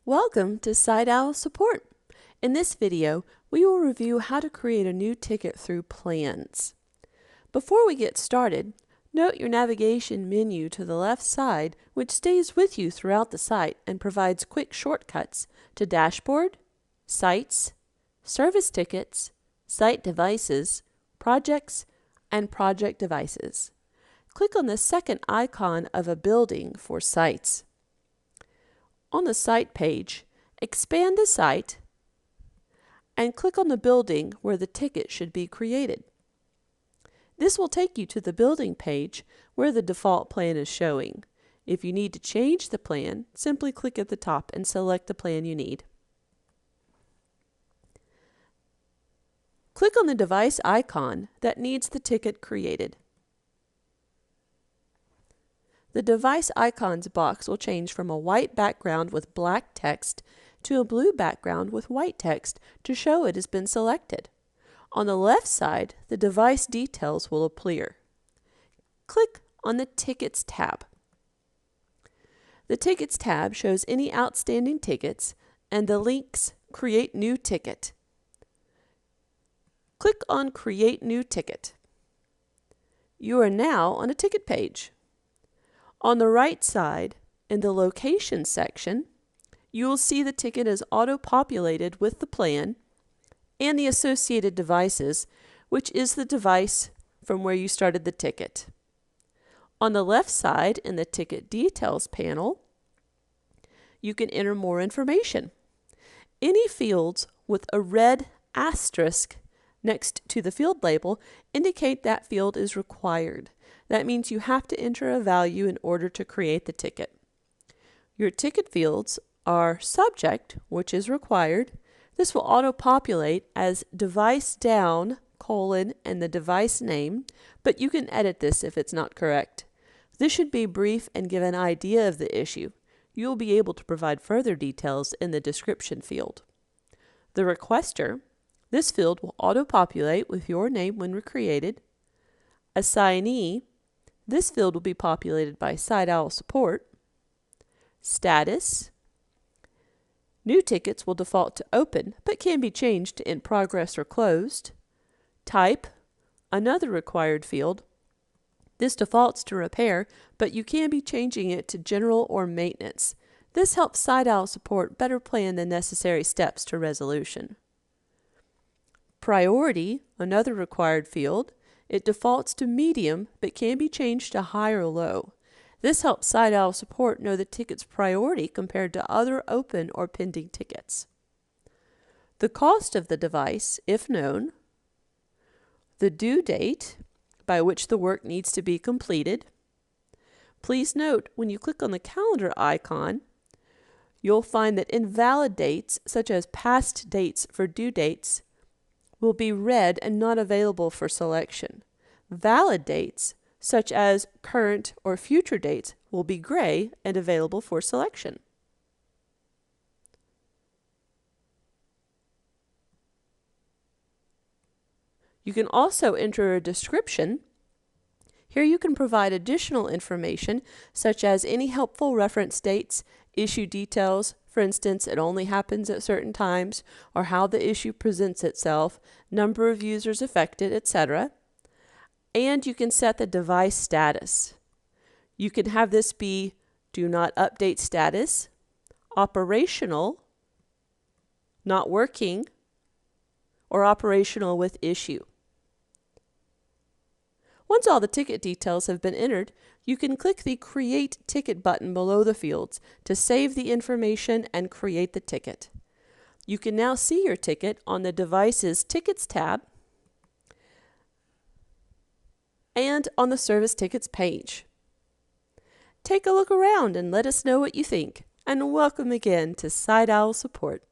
Welcome to SiteOwl Support. In this video, we will review how to create a new ticket through plans. Before we get started, note your navigation menu to the left side, which stays with you throughout the site and provides quick shortcuts to Dashboard, Sites, Service Tickets, Site Devices, Projects, and Project Devices. Click on the second icon of a building for sites. On the site page, expand the site and click on the building where the ticket should be created. This will take you to the building page where the default plan is showing. If you need to change the plan, simply click at the top and select the plan you need. Click on the device icon that needs the ticket created. The device icons box will change from a white background with black text to a blue background with white text to show it has been selected. On the left side, the device details will appear. Click on the Tickets tab. The Tickets tab shows any outstanding tickets and the links Create New Ticket. Click on Create New Ticket. You are now on a ticket page. On the right side, in the Location section, you will see the ticket is auto-populated with the plan and the associated devices, which is the device from where you started the ticket. On the left side, in the Ticket Details panel, you can enter more information. Any fields with a red asterisk next to the field label indicate that field is required. That means you have to enter a value in order to create the ticket. Your ticket fields are subject, which is required. This will auto-populate as device down, and the device name, but you can edit this if it's not correct. This should be brief and give an idea of the issue. You'll be able to provide further details in the description field. The requester, this field will auto-populate with your name when created. Assignee, this field will be populated by SiteOwl Support. Status, new tickets will default to open, but can be changed to in progress or closed. Type, another required field. This defaults to repair, but you can be changing it to general or maintenance. This helps SiteOwl Support better plan the necessary steps to resolution. Priority, another required field. It defaults to medium, but can be changed to high or low. This helps SiteOwl Support know the ticket's priority compared to other open or pending tickets. The cost of the device, if known. The due date, by which the work needs to be completed. Please note, when you click on the calendar icon, you'll find that invalid dates, such as past dates for due dates, will be red and not available for selection. Valid dates, such as current or future dates, will be gray and available for selection. You can also enter a description. Here you can provide additional information, such as any helpful reference dates, issue details, for instance, it only happens at certain times, or how the issue presents itself, number of users affected, etc. And you can set the device status. You can have this be Do Not Update Status, Operational, Not Working, or Operational with Issue. Once all the ticket details have been entered, you can click the Create Ticket button below the fields to save the information and create the ticket. You can now see your ticket on the Device's Tickets tab and on the Service Tickets page. Take a look around and let us know what you think, and welcome again to SiteOwl Support.